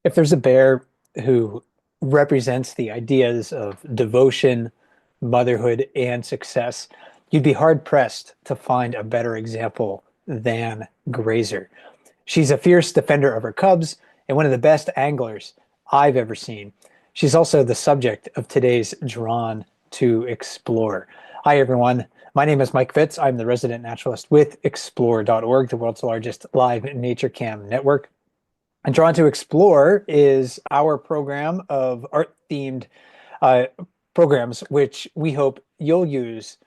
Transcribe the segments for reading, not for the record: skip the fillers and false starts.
If there's a bear who represents the ideas of devotion, motherhood, and success, you'd be hard pressed to find a better example than Grazer. She's a fierce defender of her cubs and one of the best anglers I've ever seen. She's also the subject of today's Drawn to Explore. Hi, everyone. My name is Mike Fitz. I'm the resident naturalist with explore.org, the world's largest live nature cam network. And Drawn to Explore is our program of art-themed uh, programs, which we hope you'll use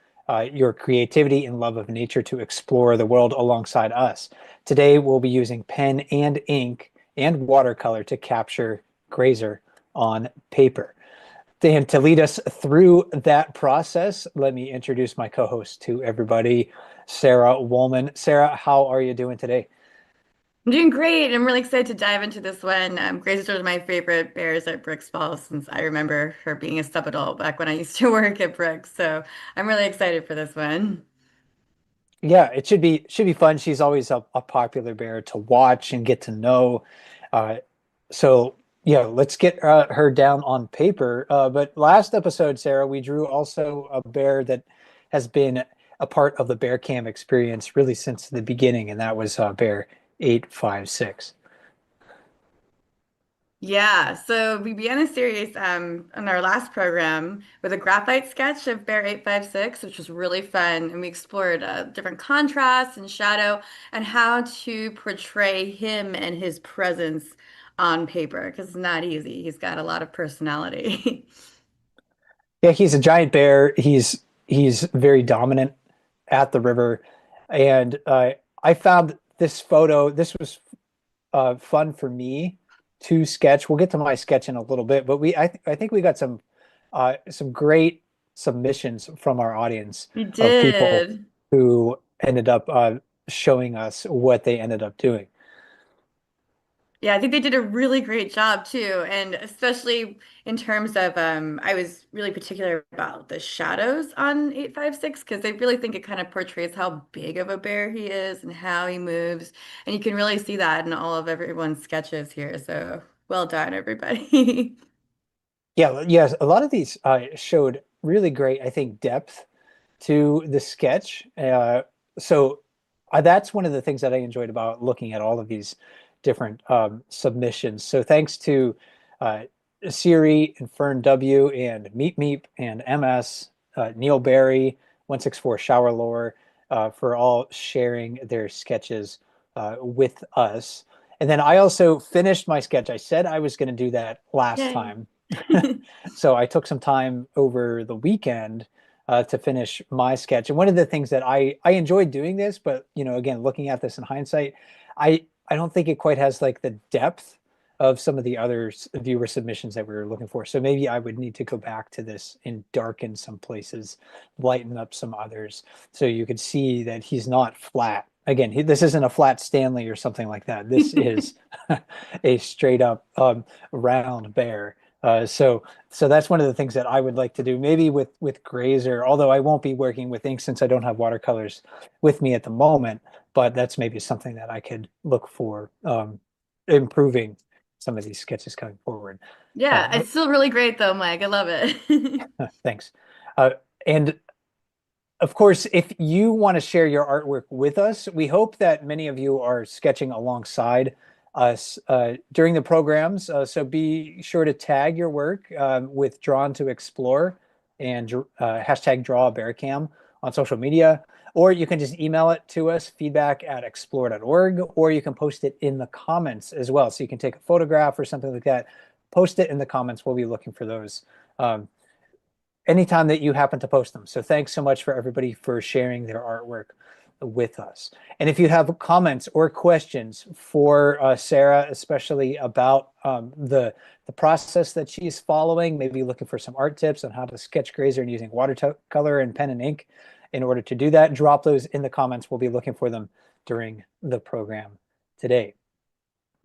your creativity and love of nature to explore the world alongside us. Today, we'll be using pen and ink and watercolor to capture Grazer on paper. And to lead us through that process, let me introduce my co-host to everybody, Sara Wolman. Sara, how are you doing today? I'm doing great. I'm really excited to dive into this one. Grazer are my favorite bears at Brooks Falls since I remember her being a stub adult back when I used to work at Brooks. So I'm really excited for this one. Yeah, it should be fun. She's always a popular bear to watch and get to know. Uh, so yeah, let's get her down on paper. But last episode, Sara, we drew also a bear that has been a part of the Bear Cam experience really since the beginning, and that was Bear 856. Yeah, so we began a series on our last program with a graphite sketch of Bear 856, which was really fun. And we explored different contrasts and shadow and how to portray him and his presence on paper because it's not easy. He's got a lot of personality. Yeah, he's a giant bear. He's very dominant at the river, and I found this photo. This was fun for me to sketch. We'll get to my sketch in a little bit, but I think we got some great submissions from our audience We of people did. who ended up showing us what they ended up doing. Yeah, I think they did a really great job too. And especially in terms of, I was really particular about the shadows on 856 because I really think it kind of portrays how big of a bear he is and how he moves. And you can really see that in all of everyone's sketches here. So well done, everybody. Yeah, yes, a lot of these showed really great, I think, depth to the sketch. So that's one of the things that I enjoyed about looking at all of these different submissions. So thanks to uh, Siri and Fern W and Meep Meep and MS, Neil Barry, 164 Shower Lore, for all sharing their sketches with us. And then I also finished my sketch. I said I was going to do that last Yay. time. So I took some time over the weekend to finish my sketch. And one of the things that I enjoyed doing this, but again, looking at this in hindsight, I don't think it quite has like the depth of some of the other viewer submissions that we were looking for. So maybe I would need to go back to this and darken some places, lighten up some others, so you could see that he's not flat. Again, this isn't a flat Stanley or something like that. This is a straight up round bear. So that's one of the things that I would like to do, maybe with Grazer, although I won't be working with ink since I don't have watercolors with me at the moment, but that's maybe something that I could look for improving some of these sketches coming forward. Yeah, Uh, it's still really great though, Mike. I love it. Thanks. And of course, if you want to share your artwork with us, we hope that many of you are sketching alongside us during the programs. So be sure to tag your work with Drawn to Explore and hashtag Draw a Bearcam on social media, or you can just email it to us, feedback@explore.org, or you can post it in the comments as well. So you can take a photograph or something like that, post it in the comments. We'll be looking for those. Anytime that you happen to post them. So thanks so much for everybody for sharing their artwork with us. And if you have comments or questions for Sara, especially about the process that she's following, maybe looking for some art tips on how to sketch Grazer and using watercolor and pen and ink in order to do that, drop those in the comments. We'll be looking for them during the program today.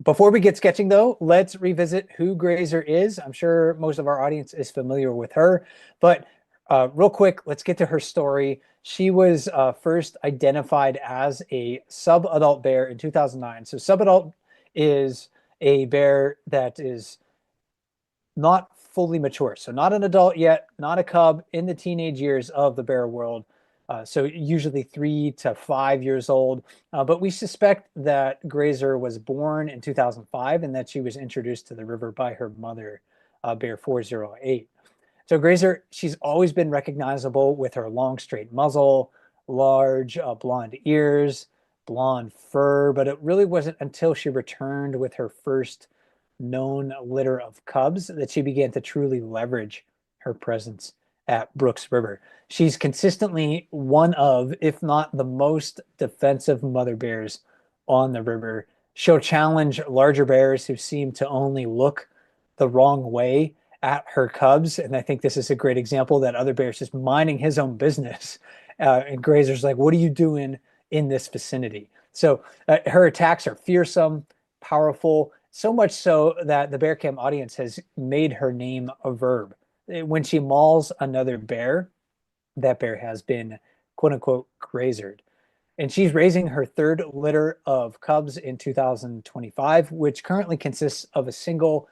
Before we get sketching, though, let's revisit who Grazer is. I'm sure most of our audience is familiar with her, but real quick, let's get to her story. She was first identified as a subadult bear in 2009. So subadult is a bear that is not fully mature. So not an adult yet, not a cub in the teenage years of the bear world. So usually 3 to 5 years old. But we suspect that Grazer was born in 2005 and that she was introduced to the river by her mother, Bear 408. So Grazer, she's always been recognizable with her long, straight muzzle, large blonde ears, blonde fur, but it really wasn't until she returned with her first known litter of cubs that she began to truly leverage her presence at Brooks River. She's consistently one of, if not the most defensive mother bears on the river. She'll challenge larger bears who seem to only look the wrong way at her cubs. And I think this is a great example that other bear's just minding his own business. And Grazer's like, what are you doing in this vicinity? So her attacks are fearsome, powerful, so much so that the bear cam audience has made her name a verb. When she mauls another bear, that bear has been quote unquote grazered. And she's raising her third litter of cubs in 2025, which currently consists of a single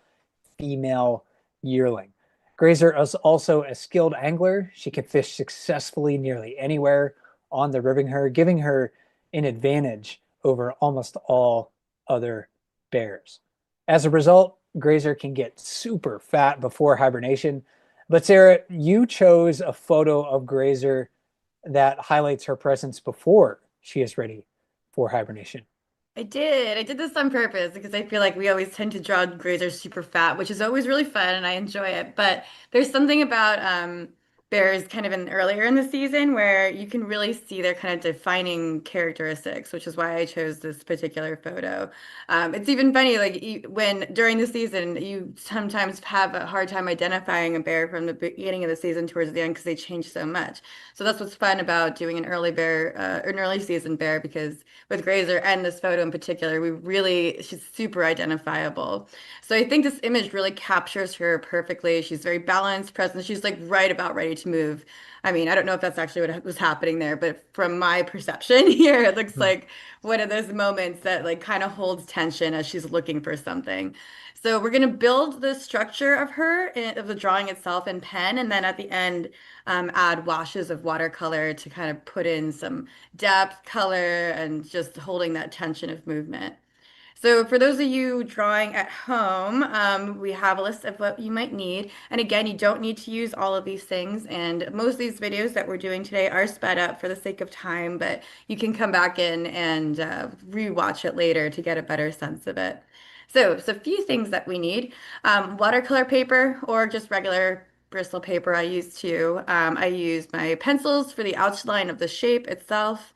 female yearling. Grazer is also a skilled angler. She can fish successfully nearly anywhere on the river, giving her an advantage over almost all other bears. As a result, Grazer can get super fat before hibernation. But Sarah, you chose a photo of Grazer that highlights her presence before she is ready for hibernation. I did. I did this on purpose because I feel like we always tend to draw grazers super fat, which is always really fun and I enjoy it. But there's something about bears kind of earlier in the season where you can really see their kind of defining characteristics, which is why I chose this particular photo. It's even funny, like when during the season, you sometimes have a hard time identifying a bear from the beginning of the season towards the end because they change so much. So that's what's fun about doing an early bear, an early season bear, because with Grazer and this photo in particular, she's super identifiable. So I think this image really captures her perfectly. She's very balanced, present. She's like right about ready to move. I mean, I don't know if that's actually what was happening there, but from my perception here, it looks Hmm. like one of those moments that like kind of holds tension as she's looking for something. So we're going to build the structure of of the drawing itself in pen, and then at the end, add washes of watercolor to kind of put in some depth, color, and just holding that tension of movement. So for those of you drawing at home, we have a list of what you might need. And again, you don't need to use all of these things. And most of these videos that we're doing today are sped up for the sake of time, but you can come back in and rewatch it later to get a better sense of it. So it's a few things that we need. Watercolor paper or just regular bristle paper I use too. I use my pencils for the outline of the shape itself.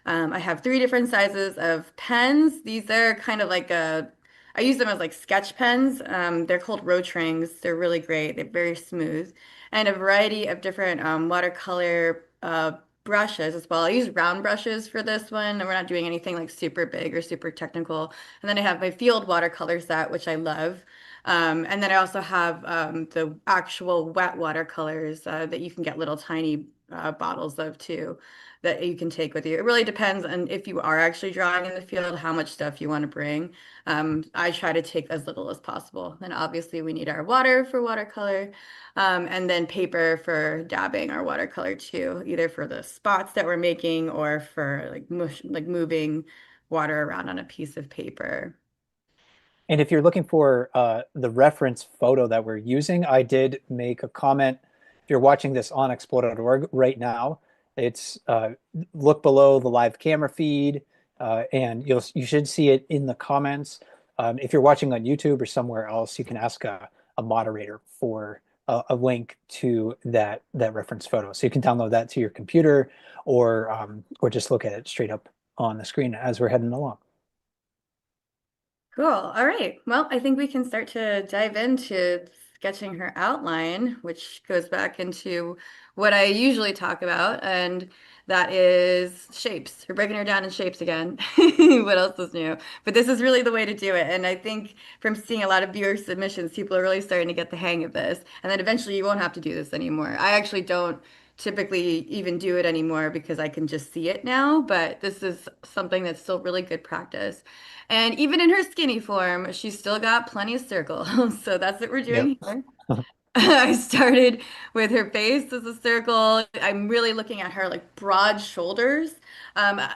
I have three different sizes of pens. These are kind of like I use them as like sketch pens. They're called Rotrings. They're really great. They're very smooth. And a variety of different watercolor brushes as well. I use round brushes for this one, and we're not doing anything like super big or super technical. And then I have my field watercolor set, which I love. And then I also have the actual wet watercolors that you can get little tiny bottles of too that you can take with you. It really depends on if you are actually drawing in the field, how much stuff you want to bring. I try to take as little as possible. And obviously we need our water for watercolor, and then paper for dabbing our watercolor too, either for the spots that we're making or for like like moving water around on a piece of paper. And if you're looking for the reference photo that we're using, I did make a comment. If you're watching this on explode.org right now, it's look below the live camera feed, and you should see it in the comments. If you're watching on YouTube or somewhere else, you can ask a moderator for a link to that reference photo. So you can download that to your computer, or just look at it straight up on the screen as we're heading along. Cool. All right. Well, I think we can start to dive into sketching her outline, which goes back into what I usually talk about, and that is shapes. We're breaking her down in shapes again. What else is new? But this is really the way to do it. And I think from seeing a lot of viewer submissions, people are really starting to get the hang of this. And then eventually you won't have to do this anymore. I actually don't typically even do it anymore because I can just see it now, but this is something that's still really good practice. And even in her skinny form, she's still got plenty of circles. So that's what we're Yep. doing here. I started with her face as a circle. I'm really looking at her like broad shoulders.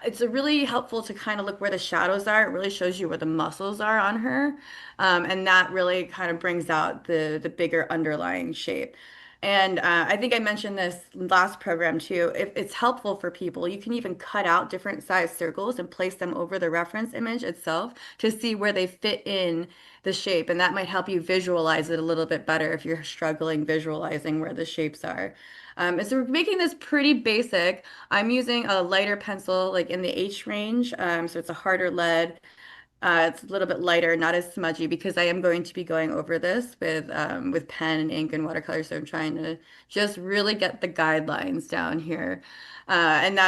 It's a really helpful to kind of look where the shadows are. It really shows you where the muscles are on her. And that really kind of brings out the bigger underlying shape. And I think I mentioned this last program too. If it's helpful for people, you can even cut out different size circles and place them over the reference image itself to see where they fit in the shape. And that might help you visualize it a little bit better if you're struggling visualizing where the shapes are. And so we're making this pretty basic. I'm using a lighter pencil, like in the H range. So it's a harder lead. It's a little bit lighter, not as smudgy because I am going to be going over this with pen and ink and watercolor. So I'm trying to just really get the guidelines down here. And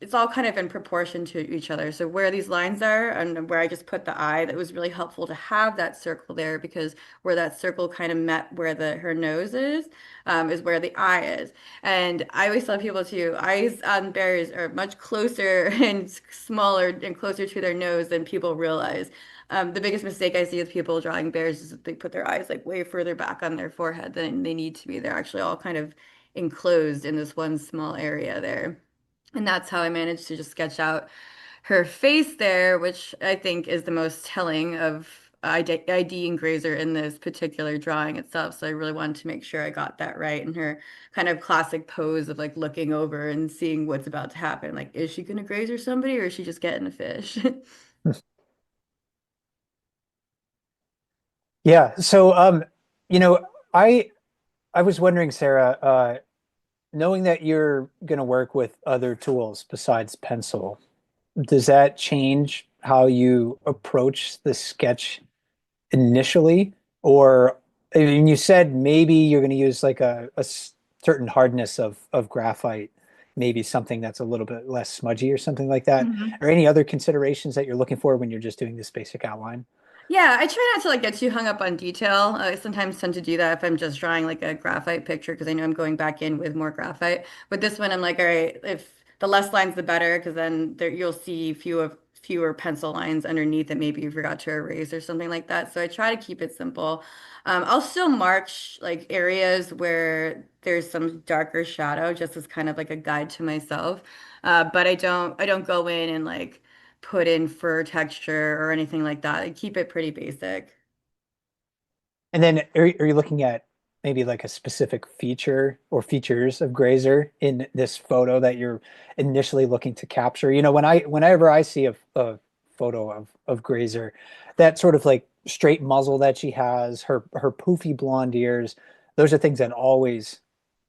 it's all kind of in proportion to each other. So where these lines are and where I just put the eye, that was really helpful to have that circle there because where that circle kind of met where her nose is where the eye is. And I always tell people too, eyes on bears are much closer and smaller and closer to their nose than people realize. The biggest mistake I see with people drawing bears is that they put their eyes like way further back on their forehead than they need to be. They're actually all kind of enclosed in this one small area there. And that's how I managed to just sketch out her face there, which I think is the most telling of ID and Grazer in this particular drawing itself. So I really wanted to make sure I got that right. And her kind of classic pose of like looking over and seeing what's about to happen. Like, is she going to graze somebody or is she just getting a fish? Yeah. So, you know, I I was wondering, Sarah, knowing that you're going to work with other tools besides pencil, does that change how you approach the sketch initially? Or I mean, you said maybe you're going to use like certain hardness of graphite, maybe something that's a little bit less smudgy or something like that. Mhm. Or any other considerations that you're looking for when you're just doing this basic outline? Yeah, I try not to like get too hung up on detail. I sometimes tend to do that if I'm just drawing like a graphite picture because I know I'm going back in with more graphite. But this one, I'm like, all right, if the less lines, the better, because then there you'll see fewer pencil lines underneath that maybe you forgot to erase or something like that. So I try to keep it simple. I'll still mark like areas where there's some darker shadow, just as kind of like a guide to myself. But I don't go in and like put in fur texture or anything like that. I keep it pretty basic. And then are you looking at maybe like a specific feature or features of Grazer in this photo that you're initially looking to capture? You know, whenever I see a photo of Grazer, that sort of like straight muzzle that she has, her poofy blonde ears, those are things that always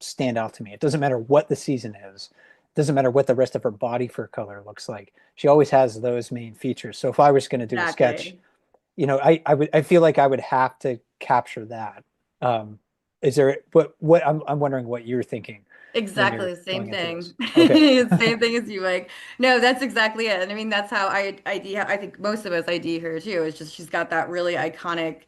stand out to me. It doesn't matter what the season is. It doesn't matter what the rest of her body fur color looks like. She always has those main features. So if I was going to do a sketch, Exactly. you know, I feel like I would have to capture that. Is there what I'm wondering what you're thinking when you're Exactly the same going into this. thing. Okay. Same thing as you, like. No, that's exactly it. And I mean, that's how I ID. I think most of us ID her too. It's just she's got that really iconic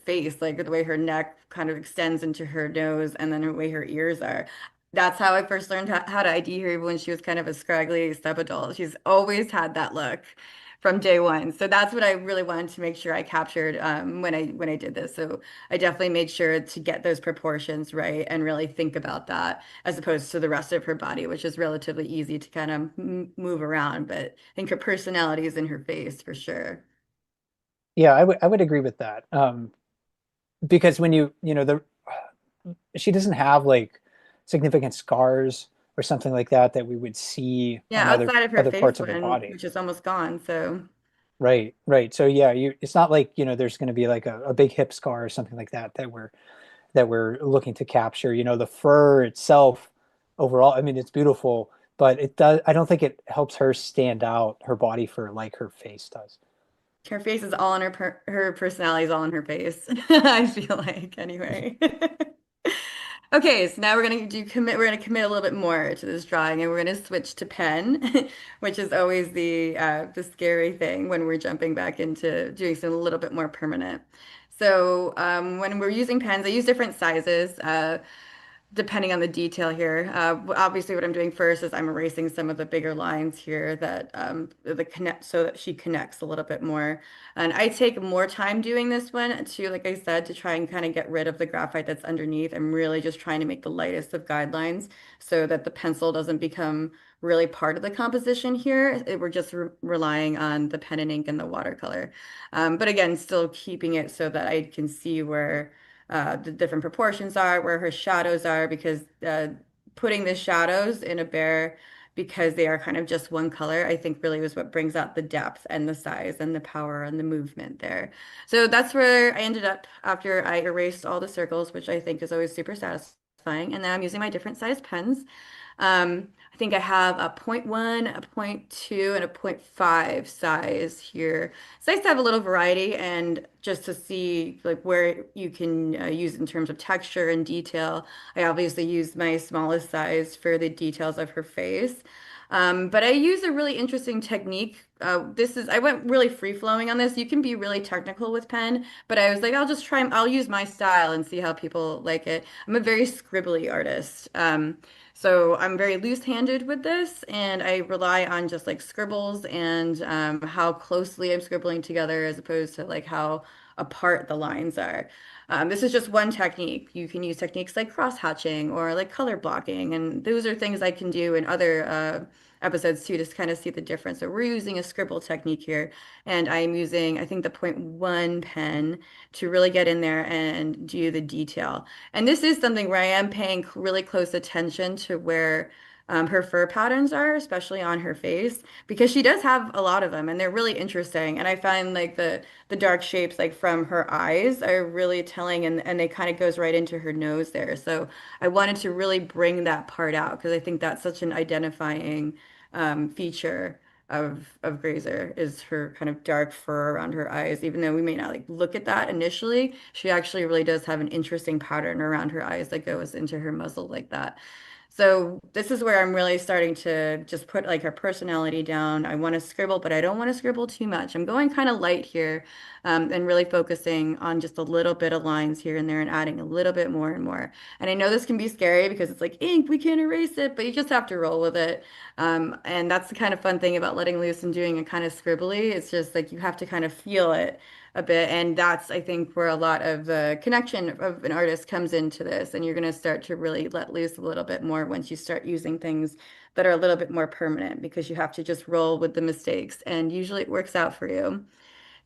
face, like the way her neck kind of extends into her nose, and then the way her ears are. That's how I first learned how to ID her, even when she was kind of a scraggly step adult. She's always had that look from day one. So that's what I really wanted to make sure I captured when I did this. So I definitely made sure to get those proportions right and really think about that as opposed to the rest of her body, which is relatively easy to kind of move around. But I think her personality is in her face for sure. Yeah, I would agree with that. Because when you know the she doesn't have like significant scars or something like that that we would see Yeah, on outside of her other face parts of her one, body. which is almost gone. So Right, right. So yeah, you it's not like, you know, there's going to be like a big hip scar or something like that that we're looking to capture. You know, the fur itself overall, I mean, it's beautiful, but I don't think it helps her stand out, her body fur like her face does. her face is all in her personality is all in her face. I feel like anyway. Okay, so now we're gonna commit a little bit more to this drawing and we're gonna switch to pen, which is always the scary thing when we're jumping back into doing something a little bit more permanent. So when we're using pens, I use different sizes. depending on the detail here. Obviously, what I'm doing first is I'm erasing some of the bigger lines here that the connect so that she connects a little bit more. And I take more time doing this one to, like I said, to try and kind of get rid of the graphite that's underneath. I'm really just trying to make the lightest of guidelines so that the pencil doesn't become really part of the composition here. We're just re relying on the pen and ink and the watercolor. But again, still keeping it so that I can see where the different proportions are, where her shadows are, because putting the shadows in a bear because they are kind of just one color, I think really was what brings out the depth and the size and the power and the movement there. So that's where I ended up after I erased all the circles, which I think is always super satisfying. And now I'm using my different size pens. I think I have a point 0.1, a point 0.2, and a point 0.5 size here. It's nice to have a little variety and just to see like where you can use it in terms of texture and detail. I obviously used my smallest size for the details of her face. But I use a really interesting technique. I went really free flowing on this. You can be really technical with pen, but I was like, I'll use my style and see how people like it. I'm a very scribbly artist. So I'm very loose-handed with this, and I rely on just like scribbles and how closely I'm scribbling together as opposed to like how apart the lines are. This is just one technique. You can use techniques like cross-hatching or like color blocking, and those are things I can do in other episodes too, just kind of see the difference. So we're using a scribble technique here, and I'm using, I think, the point 0.1 pen to really get in there and do the detail. And this is something where I am paying really close attention to where her fur patterns are, especially on her face, because she does have a lot of them, and they're really interesting. And I find like the dark shapes, like from her eyes, are really telling, and they kind of goes right into her nose there. So I wanted to really bring that part out because I think that's such an identifying feature of Grazer is her kind of dark fur around her eyes. Even though we may not like look at that initially, she actually really does have an interesting pattern around her eyes that goes into her muzzle like that. So this is where I'm really starting to just put like her personality down. I want to scribble, but I don't want to scribble too much. I'm going kind of light here, and really focusing on just a little bit of lines here and there and adding a little bit more and more. And I know this can be scary because it's like ink, we can't erase it, but you just have to roll with it. And that's the kind of fun thing about letting loose and doing it kind of scribbly. It's just like you have to kind of feel it a bit. And that's, I think, where a lot of the connection of an artist comes into this. And you're going to start to really let loose a little bit more once you start using things that are a little bit more permanent because you have to just roll with the mistakes. And usually it works out for you. And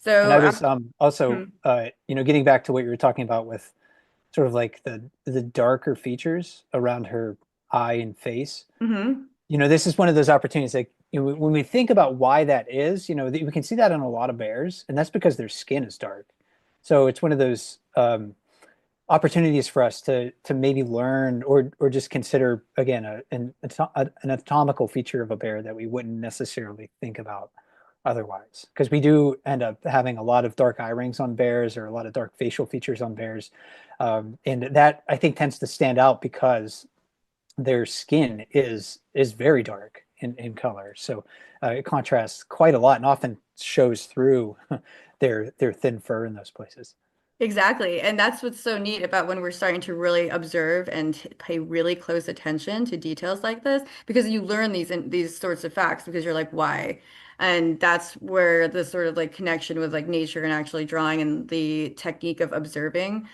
So, I was also mhm, getting back to what you were talking about with sort of like the darker features around her eye and face. mhm. This is one of those opportunities like when we think about why that is, we can see that in a lot of bears, and that's because their skin is dark. So it's one of those opportunities for us to maybe learn or just consider again an anatomical feature of a bear that we wouldn't necessarily think about otherwise, because we do end up having a lot of dark eye rings on bears or a lot of dark facial features on bears, and that I think tends to stand out because their skin is very dark in color. So it contrasts quite a lot and often shows through their thin fur in those places. Exactly. And that's what's so neat about when we're starting to really observe and pay really close attention to details like this, because you learn these sorts of facts because you're like, why? And that's where the sort of like connection with like nature and actually drawing and the technique of observing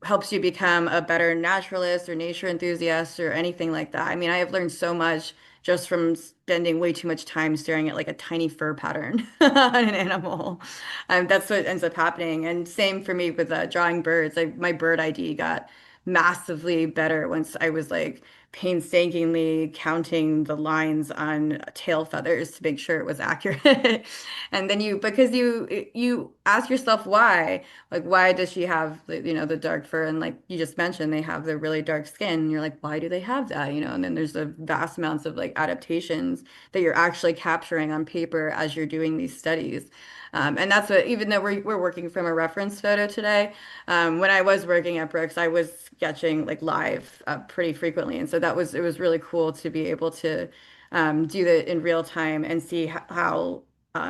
helps you become a better naturalist or nature enthusiast or anything like that. I mean, I have learned so much just from spending way too much time staring at like a tiny fur pattern on an animal. That's what ends up happening. And same for me with drawing birds. My bird ID got massively better once I was like painstakingly counting the lines on tail feathers to make sure it was accurate. And then because you ask yourself why. Like, why does she have the dark fur? And like you just mentioned, they have the really dark skin. And you're like, why do they have that? And then there's a vast amounts of like adaptations that you're actually capturing on paper as you're doing these studies. And that's what, even though we're working from a reference photo today, when I was working at Brooks, I was sketching like live pretty frequently. And so it was really cool to be able to do that in real time and see how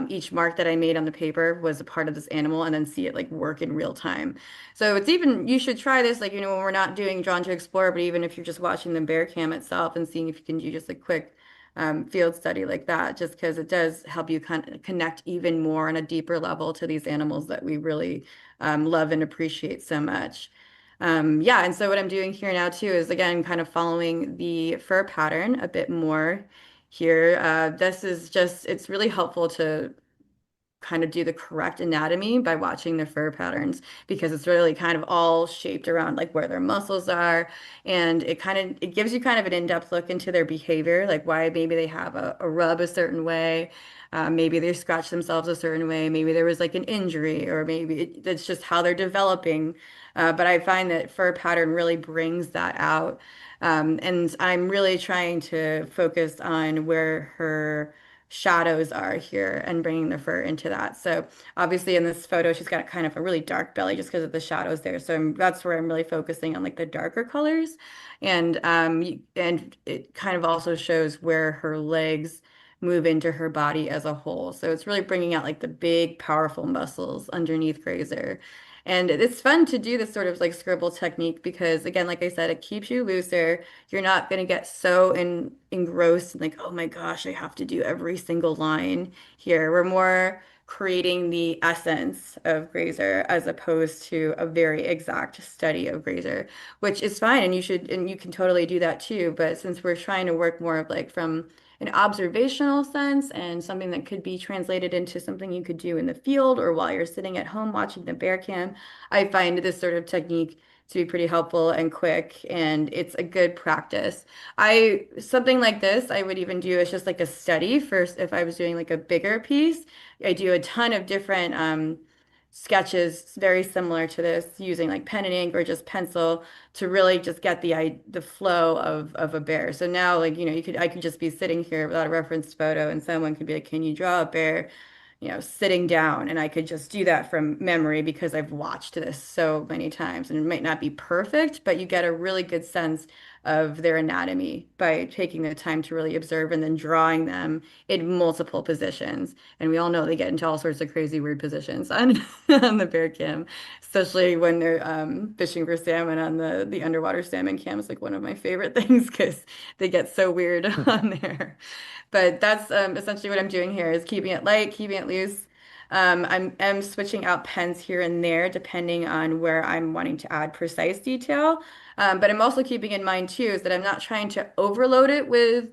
each mark that I made on the paper was a part of this animal and then see it like work in real time. So it's even, you should try this, like, you know, when we're not doing Drawn to Explore, but even if you're just watching the bear cam itself and seeing if you can do just a quick field study like that, just because it does help you kind of connect even more on a deeper level to these animals that we really love and appreciate so much. Yeah, and so what I'm doing here now too is again kind of following the fur pattern a bit more here. This is just, it's really helpful to kind of do the correct anatomy by watching their fur patterns because it's really kind of all shaped around like where their muscles are, and it kind of it gives you kind of an in-depth look into their behavior, like why maybe they have a rub a certain way, maybe they scratch themselves a certain way, maybe there was like an injury, or maybe it's just how they're developing. But I find that fur pattern really brings that out. And I'm really trying to focus on where her shadows are here and bringing the fur into that. So obviously in this photo, she's got kind of a really dark belly just because of the shadows there. So that's where I'm really focusing on like the darker colors. And it kind of also shows where her legs move into her body as a whole. So it's really bringing out like the big, powerful muscles underneath Grazer. And it's fun to do this sort of like scribble technique because, again, like I said, it keeps you looser. You're not going to get so engrossed and like, oh my gosh, I have to do every single line here. We're more creating the essence of Grazer as opposed to a very exact study of Grazer, which is fine. And you should, and you can totally do that too. But since we're trying to work more of like from an observational sense and something that could be translated into something you could do in the field or while you're sitting at home watching the bear cam, I find this sort of technique to be pretty helpful and quick, and it's a good practice. I something like this I would even do as just like a study first if I was doing like a bigger piece. I do a ton of different sketches very similar to this using like pen and ink or just pencil to really just get the flow of a bear. So now like you know I could just be sitting here without a reference photo and someone could be like, can you draw a bear, you know, sitting down, and I could just do that from memory because I've watched this so many times, and it might not be perfect, but you get a really good sense of their anatomy by taking the time to really observe and then drawing them in multiple positions. And we all know they get into all sorts of crazy weird positions on on the bear cam, especially when they're fishing for salmon on the underwater salmon cam. It's like one of my favorite things because they get so weird on there. But that's essentially what I'm doing here is keeping it light, keeping it loose. I'm switching out pens here and there depending on where I'm wanting to add precise detail. But I'm also keeping in mind too is that I'm not trying to overload it with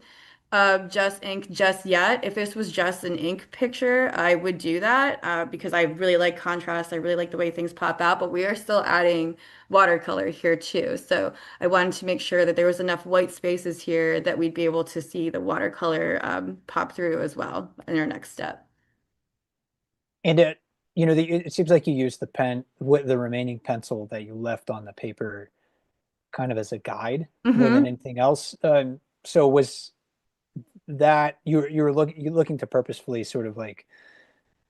just ink just yet. If this was just an ink picture, I would do that because I really like contrast. I really like the way things pop out, but we are still adding watercolor here too. So I wanted to make sure that there was enough white spaces here that we'd be able to see the watercolor pop through as well in our next step. And it seems like you used the pen with the remaining pencil that you left on the paper kind of as a guide more than Hmm. anything else. So was that you're looking to purposefully sort of like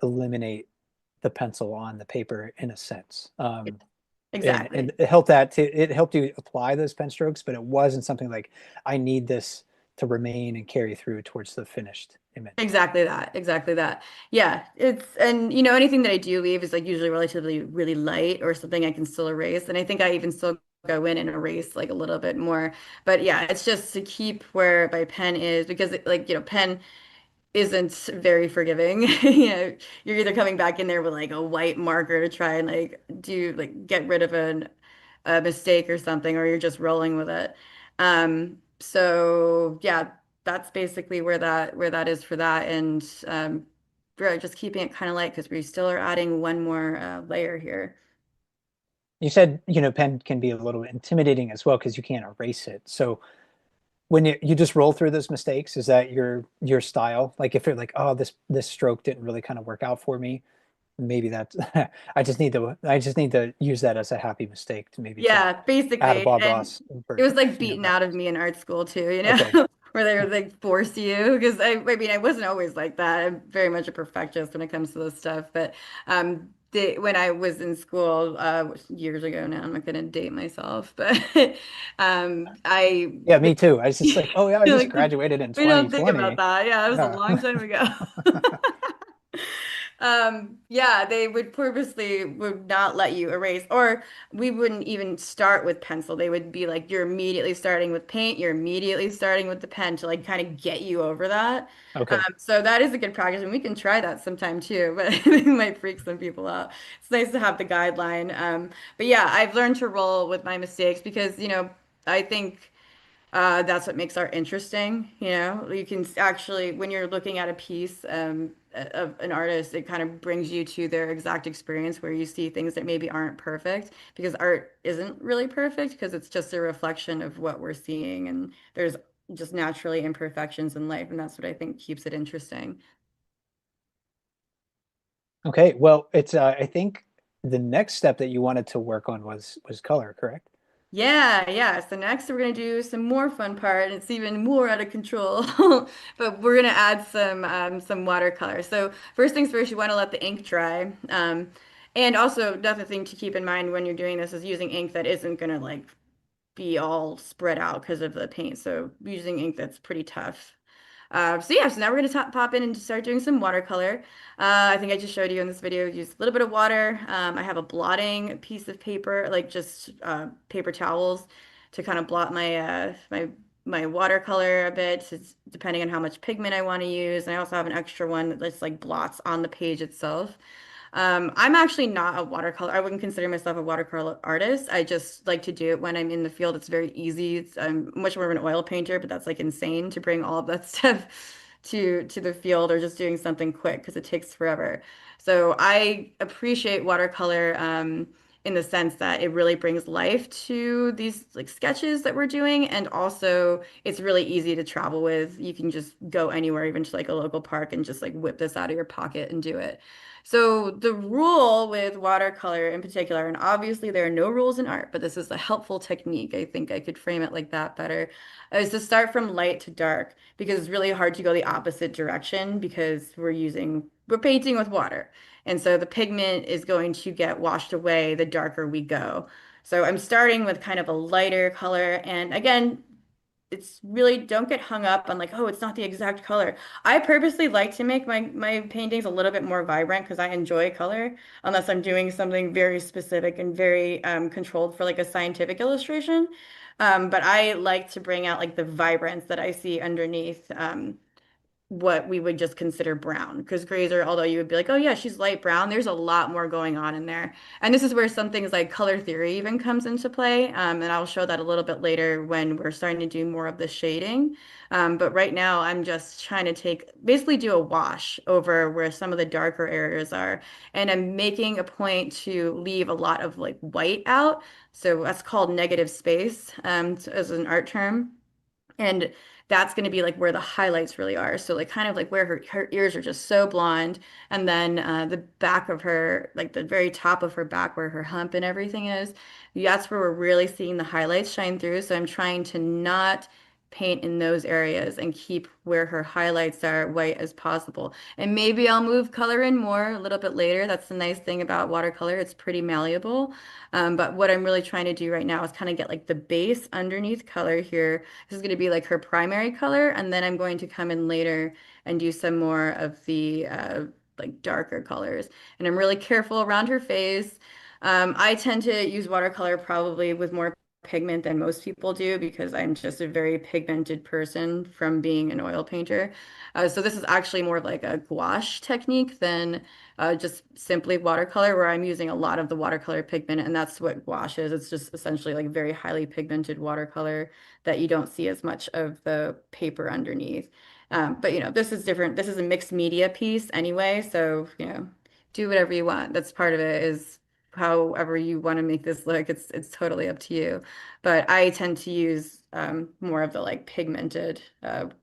eliminate the pencil on the paper in a sense. And Exactly. it helped you apply those pen strokes, but it wasn't something like I need this to remain and carry through towards the finished image. Exactly that. Exactly that. Yeah, it's and you know anything that I do leave is like usually relatively really light or something I can still erase. And I think I even still go in and erase like a little bit more. But yeah, it's just to keep where my pen is because like you know pen isn't very forgiving. You know, you're either coming back in there with like a white marker to try and like do like get rid of a mistake or something, or you're just rolling with it. So yeah, that's basically where that is for that, and we're just keeping it kind of light because we still are adding one more layer here. You said, pen can be a little intimidating as well because you can't erase it. So when you just roll through those mistakes, is that your style? Like if you're like, oh, this stroke didn't really kind of work out for me, maybe that I just need to use that as a happy mistake to maybe to Yeah, add a basically. Bob And Ross it for was like beaten out of reference. me in art school too, you Okay. know, where they would like force you because I mean, I wasn't always like that. I'm very much a perfectionist when it comes to this stuff. But when I was in school years ago now, I'm not going to date myself, but I Yeah, me too. I was just like, oh yeah, I just like graduated in we don't think 2020. about that. Yeah, it was a Yeah. long time ago. Yeah, they would purposely would not let you erase, or we wouldn't even start with pencil. They would be like, you're immediately starting with paint, you're immediately starting with the pen to like kind of get you over that. Okay. So that is a good practice, and we can try that sometime too, but it might freak some people out. It's nice to have the guideline. But yeah, I've learned to roll with my mistakes because, I think. That's what makes art interesting. You can actually, when you're looking at a piece of an artist, it kind of brings you to their exact experience where you see things that maybe aren't perfect because art isn't really perfect because it's just a reflection of what we're seeing. And there's just naturally imperfections in life. And that's what I think keeps it interesting. Okay. Well, it's I think the next step that you wanted to work on was color, correct? Yeah, yeah. So next we're gonna do some more fun part, and it's even more out of control. But we're gonna add some watercolor. So first things first, you want to let the ink dry. And also another thing to keep in mind when you're doing this is using ink that isn't gonna like be all spread out because of the paint. So using ink that's pretty tough. So yeah, so now we're gonna pop in and start doing some watercolor. I think I just showed you in this video, use a little bit of water. I have a blotting piece of paper, like just paper towels to kind of blot my watercolor a bit, depending on how much pigment I want to use. And I also have an extra one that just like blots on the page itself. I'm actually not a watercolor. I wouldn't consider myself a watercolor artist. I just like to do it when I'm in the field. It's very easy. I'm much more of an oil painter, but that's like insane to bring all of that stuff to the field or just doing something quick because it takes forever. So I appreciate watercolor in the sense that it really brings life to these like sketches that we're doing, and also it's really easy to travel with. You can just go anywhere, even to like a local park, and just like whip this out of your pocket and do it. So the rule with watercolor in particular, and obviously there are no rules in art, but this is a helpful technique. I think I could frame it like that better, is to start from light to dark because it's really hard to go the opposite direction because we're painting with water. And so the pigment is going to get washed away the darker we go. So I'm starting with kind of a lighter color. And again, it's really don't get hung up on like, oh, it's not the exact color. I purposely like to make my paintings a little bit more vibrant because I enjoy color, unless I'm doing something very specific and very controlled for like a scientific illustration. But I like to bring out like the vibrance that I see underneath. What we would just consider brown. Because Grazer, although you would be like, oh yeah, she's light brown, there's a lot more going on in there. And this is where some things like color theory even comes into play. And I'll show that a little bit later when we're starting to do more of the shading. But right now I'm just trying to basically do a wash over where some of the darker areas are. And I'm making a point to leave a lot of like white out. So that's called negative space, as an art term. And that's going to be like where the highlights really are. So like kind of like where her ears are just so blonde. And then the back of her, like the very top of her back where her hump and everything is, that's where we're really seeing the highlights shine through. So I'm trying to not paint in those areas and keep where her highlights are white as possible. And maybe I'll move color in more a little bit later. That's the nice thing about watercolor. It's pretty malleable. But what I'm really trying to do right now is kind of get like the base underneath color here. This is going to be like her primary color, and then I'm going to come in later and do some more of the like darker colors. And I'm really careful around her face. I tend to use watercolor probably with more pigment than most people do because I'm just a very pigmented person from being an oil painter. So this is actually more of like a gouache technique than just simply watercolor, where I'm using a lot of the watercolor pigment, and that's what gouache is. It's just essentially like very highly pigmented watercolor that you don't see as much of the paper underneath. But this is different. This is a mixed media piece anyway, so do whatever you want. That's part of it, is however you want to make this look. It's totally up to you. But I tend to use more of the like pigmented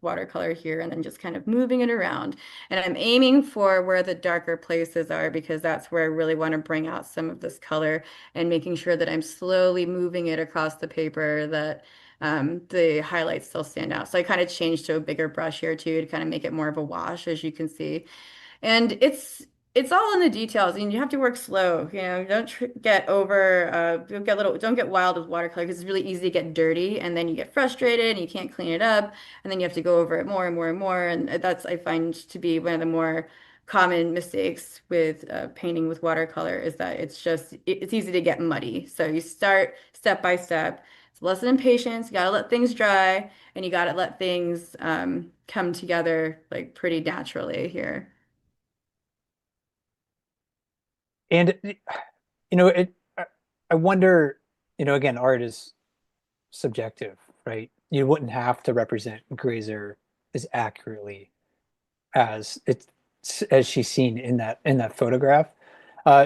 watercolor here, and then just kind of moving it around. And I'm aiming for where the darker places are because that's where I really want to bring out some of this color, and making sure that I'm slowly moving it across the paper, that the highlights still stand out. So I kind of changed to a bigger brush here too to kind of make it more of a wash, as you can see. And it's all in the details, and you have to work slow. Don't tr get over, don't get wild with watercolor because it's really easy to get dirty, and then you get frustrated and you can't clean it up, and then you have to go over it more and more and more. And that's I find to be one of the more common mistakes with painting with watercolor is that it's easy to get muddy. So you start step by step. It's a lesson in patience. You gotta let things dry, and you gotta let things come together like pretty naturally here. And I wonder, again, art is subjective, right? You wouldn't have to represent Grazer as accurately as it's as she's seen in that photograph.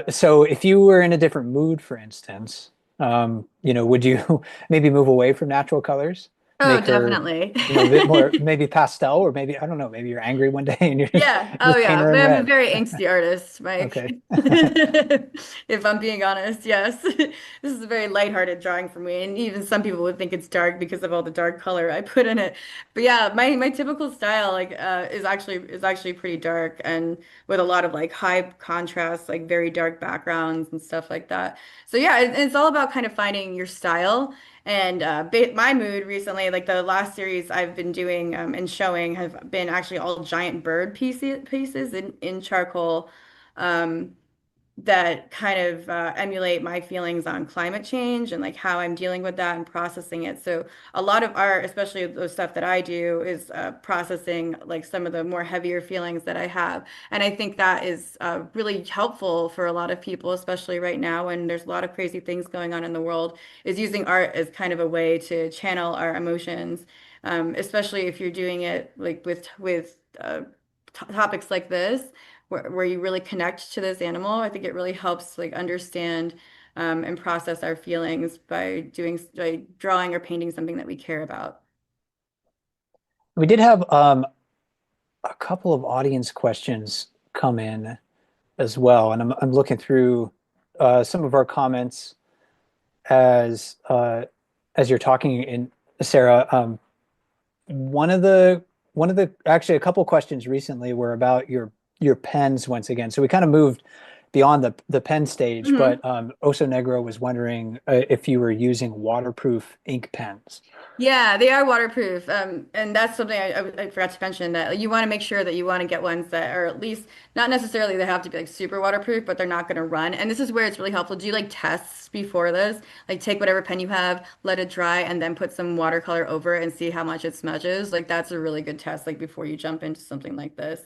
So if you were in a different mood, for instance, would you maybe move away from natural colors, Oh, make her, definitely. a bit more maybe pastel, or maybe I don't know, maybe you're angry one day and you Yeah. Oh, just paint yeah. her in I'm a red. very angsty artist, Mike. Okay. If I'm being honest, yes. This is a very lighthearted drawing for me, and even some people would think it's dark because of all the dark color I put in it. But yeah, my typical style is actually pretty dark and with a lot of like high contrast, like very dark backgrounds and stuff like that. So yeah, it's all about kind of finding your style. And my mood recently, like the last series I've been doing and showing, have been actually all giant bird pieces in charcoal. Um, that kind of emulate my feelings on climate change and like how I'm dealing with that and processing it. So a lot of art, especially the stuff that I do, is processing like some of the more heavier feelings that I have. And I think that is really helpful for a lot of people, especially right now when there's a lot of crazy things going on in the world, is using art as kind of a way to channel our emotions, especially if you're doing it like with topics like this where you really connect to this animal. I think it really helps like understand and process our feelings by drawing or painting something that we care about. We did have a couple of audience questions come in as well, and I'm looking through some of our comments as you're talking in Sarah. One of the actually a couple questions recently were about your pens once again. So we kind of moved beyond the pen stage, but Mhm. Oso Negro was wondering if you were using waterproof ink pens. Yeah, they are waterproof. And that's something I forgot to mention that like, you want to make sure that you want to get ones that are at least not necessarily they have to be like super waterproof, but they're not going to run. And this is where it's really helpful. Do like tests before this. Like take whatever pen you have, let it dry, and then put some watercolor over it and see how much it smudges. Like that's a really good test, like before you jump into something like this.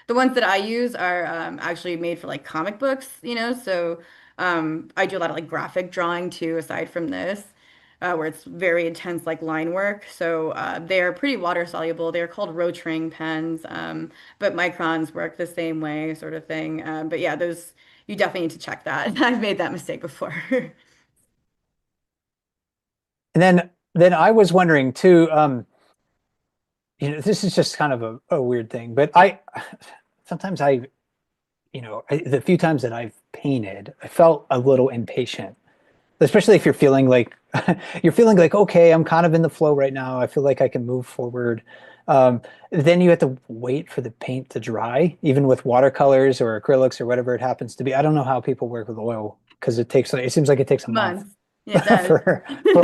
The ones that I use are actually made for like comic books, so I do a lot of like graphic drawing too, aside from this where it's very intense, like line work. So they are pretty water soluble. They're called Rotring pens, but microns work the same way, sort of thing. But yeah, those you definitely need to check that. I've made that mistake before. And then I was wondering too. This is just kind of a weird thing, but I sometimes the few times that I've painted, I felt a little impatient, especially if you're feeling like okay, I'm kind of in the flow right now. I feel like I can move forward. Then you have to wait for the paint to dry, even with watercolors or acrylics or whatever it happens to be. I don't know how people work with oil because it seems like it takes a month Months. Yeah, it does. for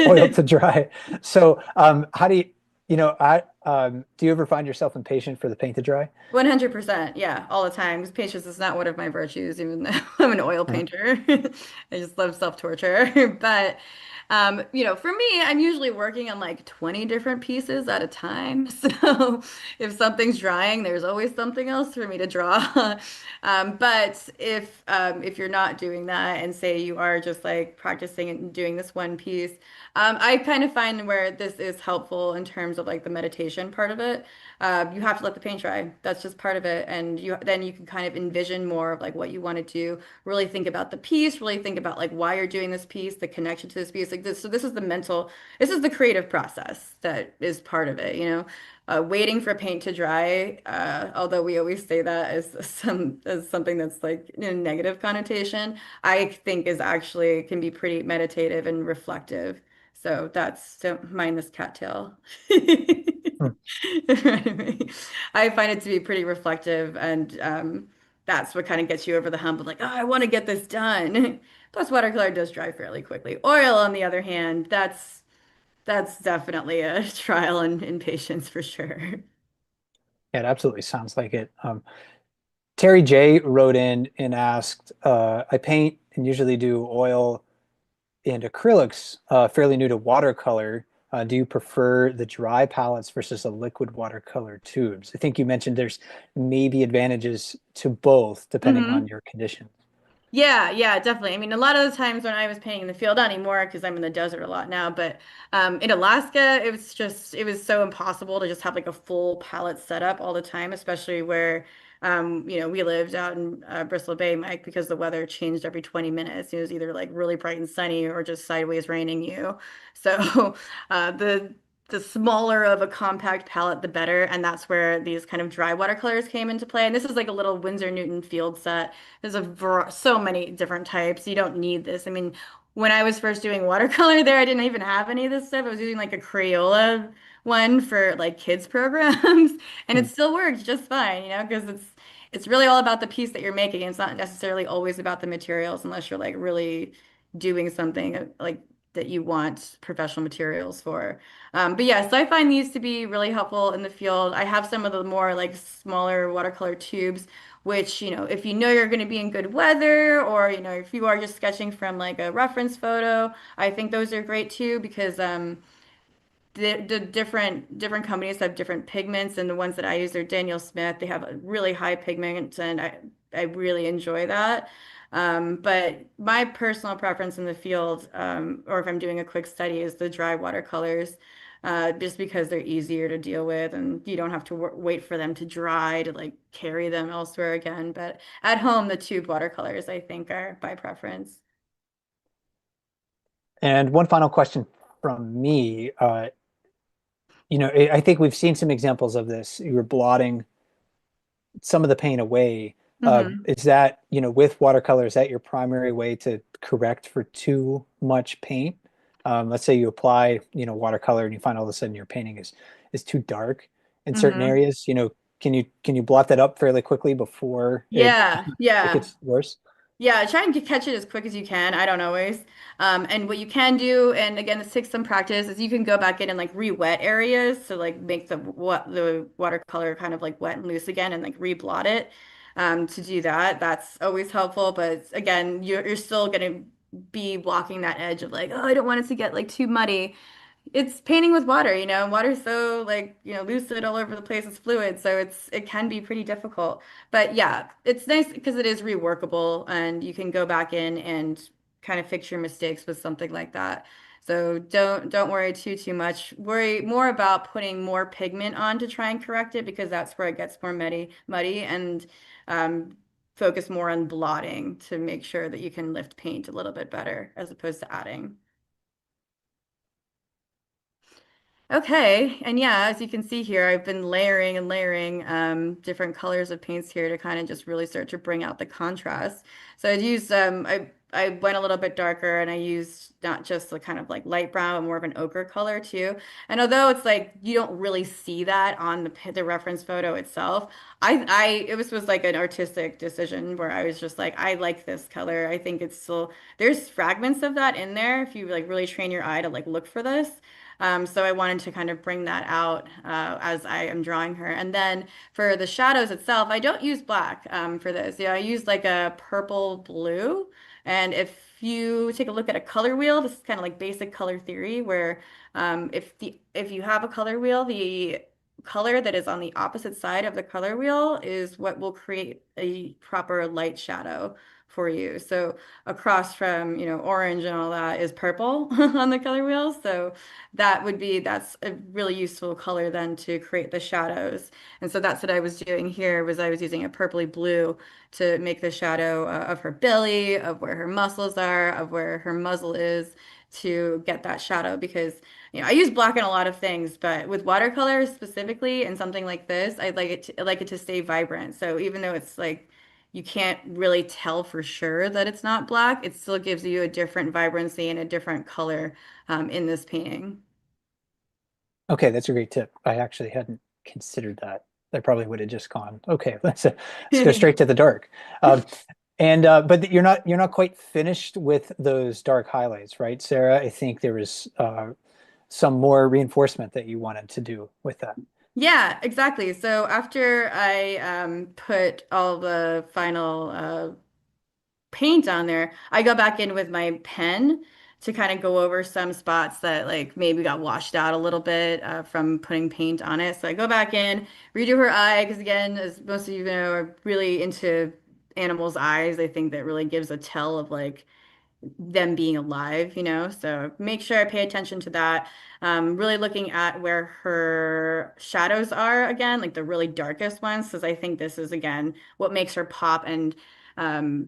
oil to dry. So how do do you ever find yourself impatient for the paint to dry? 100%. Yeah, all the time. Because patience is not one of my virtues, even though I'm an oil Uh, painter. I just love self-torture. But, for me, I'm usually working on like 20 different pieces at a time. So if something's drying, there's always something else for me to draw. But if you're not doing that and say you are just like practicing and doing this one piece, I kind of find where this is helpful in terms of like the meditation part of it. You have to let the paint dry. That's just part of it. And then you can kind of envision more of like what you want to do. Really think about the piece, really think about like why you're doing this piece, the connection to this piece. Like this, so this is the creative process that is part of it. Waiting for paint to dry, although we always say that as something that's like in a negative connotation, I think is actually can be pretty meditative and reflective. So don't mind this cattail. hmm. I find it to be pretty reflective, and that's what kind of gets you over the hump of like, oh, I want to get this done. Plus, watercolor does dry fairly quickly. Oil, on the other hand, that's definitely a trial and patience for sure. Yeah, it absolutely sounds like it. Terry J wrote in and asked, I paint and usually do oil and acrylics, fairly new to watercolor. Do you prefer the dry palettes versus the liquid watercolor tubes? I think you mentioned there's maybe advantages to both depending on Hmm. your condition. Yeah, yeah, definitely. I mean, a lot of the times when I was painting in the field, not anymore because I'm in the desert a lot now, but in Alaska, it was so impossible to just have like a full palette setup all the time, especially where, we lived out in Bristol Bay, Mike, because the weather changed every 20 minutes. It was either like really bright and sunny or just sideways raining you. So the smaller of a compact palette, the better. And that's where these kind of dry watercolors came into play. And this is like a little Winsor Newton field set. There's so many different types. You don't need this. I mean, when I was first doing watercolor there, I didn't even have any of this stuff. I was using like a Crayola one for like kids programs, and Hmm. it still works just fine, because it's really all about the piece that you're making. It's not necessarily always about the materials unless you're like really doing something like that you want professional materials for. But yeah, so I find these to be really helpful in the field. I have some of the more like smaller watercolor tubes which, if you know you're going to be in good weather or, if you are just sketching from like a reference photo, I think those are great too because the different companies have different pigments and the ones that I use are Daniel Smith. They have a really high pigment and I really enjoy that. But my personal preference in the field, or if I'm doing a quick study, is the dry watercolors, just because they're easier to deal with and you don't have to wait for them to dry to like carry them elsewhere again. But at home, the tube watercolors I think are my preference. And one final question from me. I think we've seen some examples of this. You were blotting some of the paint away. Hmm. Is that, with watercolor, is that your primary way to correct for too much paint? Let's say you apply, watercolor and you find all of a sudden your painting is too dark in certain Hmm. areas. Can you blot that up fairly quickly before Yeah, it yeah. gets worse? Yeah, try and catch it as quick as you can. I don't always. And what you can do, and again, this takes some practice, is you can go back in and like re-wet areas to like make the watercolor kind of like wet and loose again and like re-blot it. To do that, that's always helpful. But again, you're still gonna be walking that edge of like, oh, I don't want it to get like too muddy. It's painting with water, water's so like, lucid all over the place. It's fluid, so it can be pretty difficult. But yeah, it's nice because it is reworkable and you can go back in and kind of fix your mistakes with something like that. So don't worry too much. Worry more about putting more pigment on to try and correct it because that's where it gets more muddy and um, focus more on blotting to make sure that you can lift paint a little bit better as opposed to adding. Okay, and yeah, as you can see here, I've been layering and layering different colors of paints here to kind of just really start to bring out the contrast. So I went a little bit darker and I used not just the kind of like light brown, but more of an ochre color too. And although it's like you don't really see that on the reference photo itself, was like an artistic decision where I was just like, I like this color. I think it's still there's fragments of that in there if you like really train your eye to like look for this. So I wanted to kind of bring that out as I am drawing her. And then for the shadows itself, I don't use black for this. Yeah, I use like a purple blue. And if you take a look at a color wheel, this is kind of like basic color theory, where if you have a color wheel, the color that is on the opposite side of the color wheel is what will create a proper light shadow for you. So across from, orange and all that is purple on the color wheel. So that's a really useful color then to create the shadows. And so that's what I was doing here was I was using a purpley blue to make the shadow of her belly, of where her muscles are, of where her muzzle is to get that shadow because I use black in a lot of things, but with watercolors specifically and something like this, I like it to stay vibrant. So even though it's like you can't really tell for sure that it's not black, it still gives you a different vibrancy and a different color in this painting. Okay, that's a great tip. I actually hadn't considered that. I probably would have just gone, okay, let's go straight to the dark. Um, but you're not quite finished with those dark highlights, right, Sarah? I think there was some more reinforcement that you wanted to do with that. Yeah, exactly. So after I put all the final paint on there, I go back in with my pen to kind of go over some spots that like maybe got washed out a little bit from putting paint on it. So I go back in, redo her eye, because again, as most of you know, are really into animals' eyes. I think that really gives a tell of like them being alive, you know? So make sure I pay attention to that. Really looking at where her shadows are again, like the really darkest ones, because I think this is again what makes her pop. And um,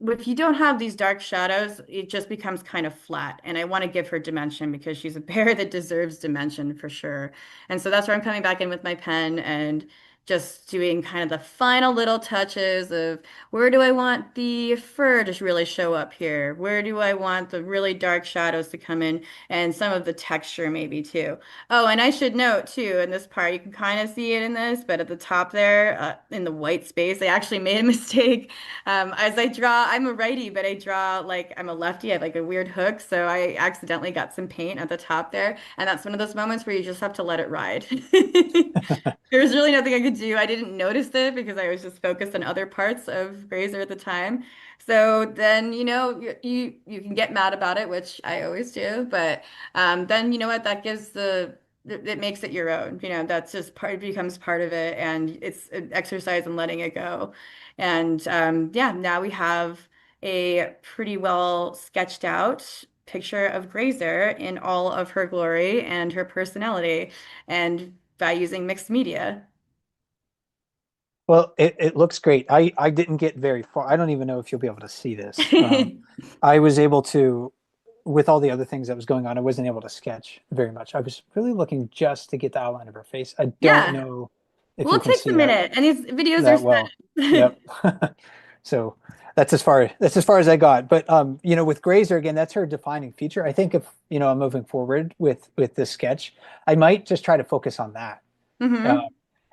if you don't have these dark shadows, it just becomes kind of flat. And I want to give her dimension because she's a bear that deserves dimension for sure. And so that's where I'm coming back in with my pen and just doing kind of the final little touches of where do I want the fur to really show up here? Where do I want the really dark shadows to come in and some of the texture maybe too? Oh, and I should note too, in this part, you can kind of see it in this, but at the top there, in the white space, I actually made a mistake. As I draw, I'm a righty, but I draw like I'm a lefty. I have like a weird hook, so I accidentally got some paint at the top there, and that's one of those moments where you just have to let it ride. There was really nothing I could do. I didn't notice it because I was just focused on other parts of Grazer at the time. So then, you know, you can get mad about it, which I always do, but then you know what? That gives it makes it your own. You know, that's just part, it becomes part of it, and it's an exercise in letting it go. And yeah, now we have a pretty well sketched out picture of Grazer in all of her glory and her personality. And by using mixed media. Well, it looks great. I didn't get very far. I don't even know if you'll be able to see this. I was able to, with all the other things that was going on, I wasn't able to sketch very much. I was really looking just to get the outline of her face. I don't Yeah. know if Well, you it can takes a see that minute, and these videos are that well. set. Yep. So that's as far as I got. But you know, with Grazer again, that's her defining feature. I think if, you know, I'm moving forward with this sketch, I might just try to focus on that. Uh, Hmm.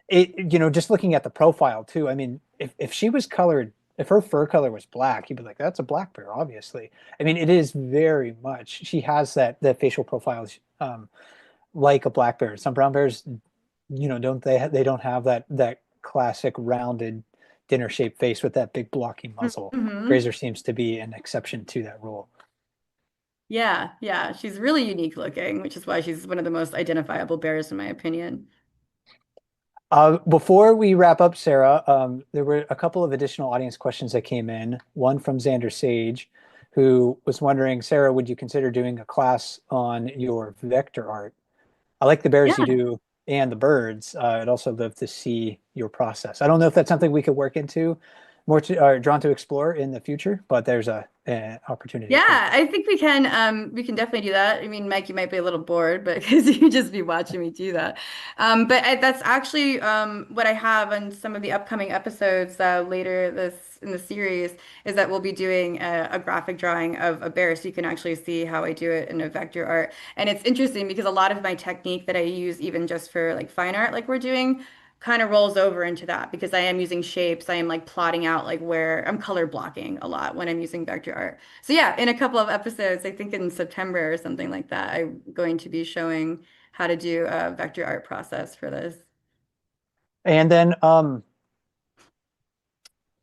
you know, just looking at the profile too. I mean, if she was colored, if her fur color was black, you'd be like, that's a black bear, obviously. I mean, it is very much. She has that facial profile like a black bear. Some brown bears, you know, they don't have that classic rounded dinner shaped face with that big blocky muzzle. Hmm. Grazer seems to be an exception to that rule. Yeah, yeah. She's really unique looking, which is why she's one of the most identifiable bears in my opinion. Before we wrap up, Sarah, there were a couple of additional audience questions that came in. One from Xander Sage, who was wondering, Sarah, would you consider doing a class on your vector art? I like the bears you Yeah. do and the birds. I'd also love to see your process. I don't know if that's something we could work into more to, drawn to explore in the future, but there's an opportunity for Yeah, I think we can definitely do that. I mean, Mike, you might be a little bored, but because you just be watching me do that. That's actually what I have on some of the upcoming episodes later this in the series is that we'll be doing a graphic drawing of a bear, so you can actually see how I do it in a vector art. And it's interesting because a lot of my technique that I use even just for like fine art, like we're doing, kind of rolls over into that because I am using shapes. I am like plotting out like where I'm color blocking a lot when I'm using vector art. So yeah, in a couple of episodes, I think in September or something like that, I'm going to be showing how to do a vector art process for this. And then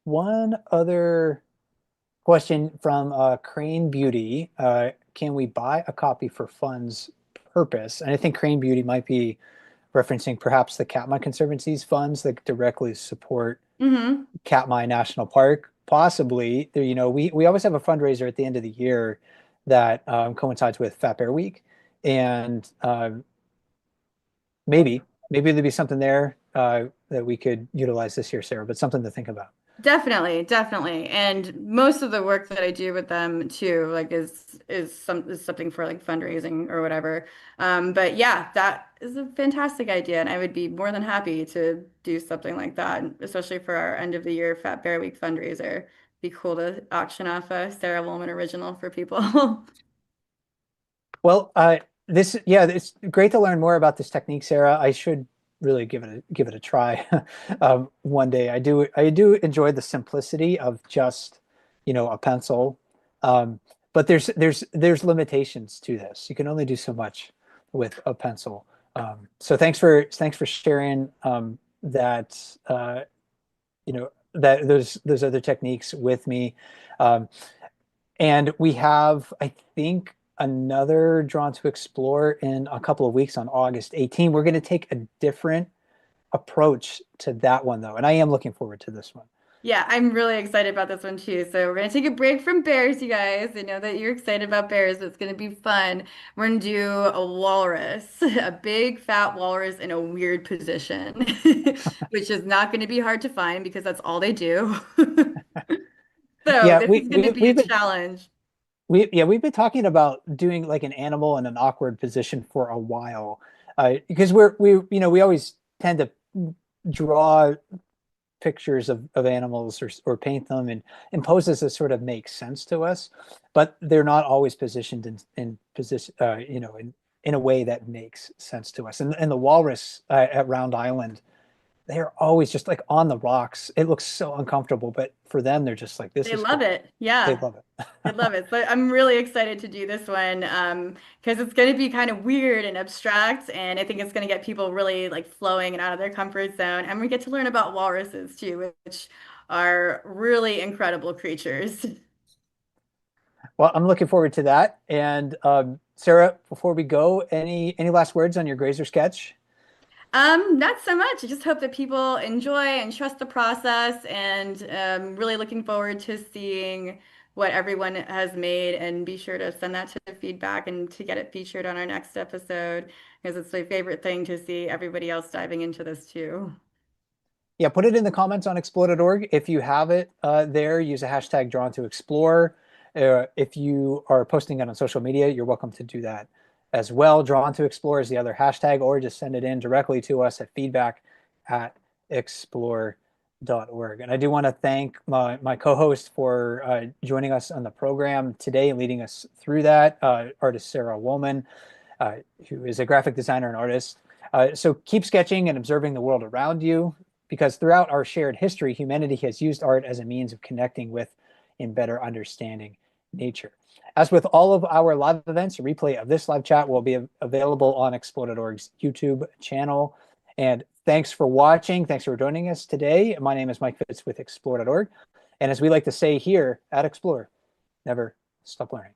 one other question from Crane Beauty. Can we buy a copy for funds purpose? And I think Crane Beauty might be referencing perhaps the Katmai Conservancy's funds that directly support Hmm. Katmai National Park. Possibly, there, you know, we always have a fundraiser at the end of the year that coincides with Fat Bear Week, and maybe there'd be something there that we could utilize this year, Sarah. But something to think about. Definitely, definitely. And most of the work that I do with them too, like is something for like fundraising or whatever. But yeah, that is a fantastic idea, and I would be more than happy to do something like that, especially for our end of the year Fat Bear Week fundraiser. Be cool to auction off a Sarah Wolman original for people. Well, yeah, it's great to learn more about this technique, Sarah. I should really give it a try one day. I do enjoy the simplicity of just, you know, a pencil, but there's limitations to this. You can only do so much with a pencil. So thanks for sharing that that those other techniques with me. Um, and we have, I think, another Drawn to Explore in a couple of weeks on August 18. We're going to take a different approach to that one though, and I am looking forward to this one. Yeah, I'm really excited about this one too. So we're gonna take a break from bears, you guys. I know that you're excited about bears, but it's gonna be fun. We're gonna do a walrus, a big fat walrus in a weird position, which is not gonna be hard to find because that's all they do. So Yeah, this is gonna be a challenge. we've been talking about doing like an animal in an awkward position for a while, because we always tend to draw pictures of animals or paint them in poses that sort of make sense to us, but they're not always positioned in position, in a way that makes sense to us. And the walrus at Round Island, they're always just like on the rocks. It looks so uncomfortable, but for them, they're just like, this They is love great. it. They Yeah. love it. I love it. So I'm really excited to do this one because it's going to be kind of weird and abstract, and I think it's going to get people really like flowing and out of their comfort zone. And we get to learn about walruses too, which are really incredible creatures. Well, I'm looking forward to that. And Sarah, before we go, any last words on your Grazer sketch? Not so much. I just hope that people enjoy and trust the process, and really looking forward to seeing what everyone has made, and be sure to send that to feedback and to get it featured on our next episode because it's my favorite thing to see everybody else diving into this too. Yeah, put it in the comments on explode.org. If you have it there, use a hashtag drawn to explore. If you are posting it on social media, you're welcome to do that as well. Drawn to explore is the other hashtag, or just send it in directly to us at feedback@explore.org. And I do want to thank my co-host for joining us on the program today and leading us through that, artist Sara Wolman, who is a graphic designer and artist. So keep sketching and observing the world around you, because throughout our shared history, humanity has used art as a means of connecting with and better understanding nature. As with all of our live events, a replay of this live chat will be available on Explode.org's YouTube channel. And thanks for watching. Thanks for joining us today. My name is Mike Fitz with Explore.org. And as we like to say here at Explore, never stop learning.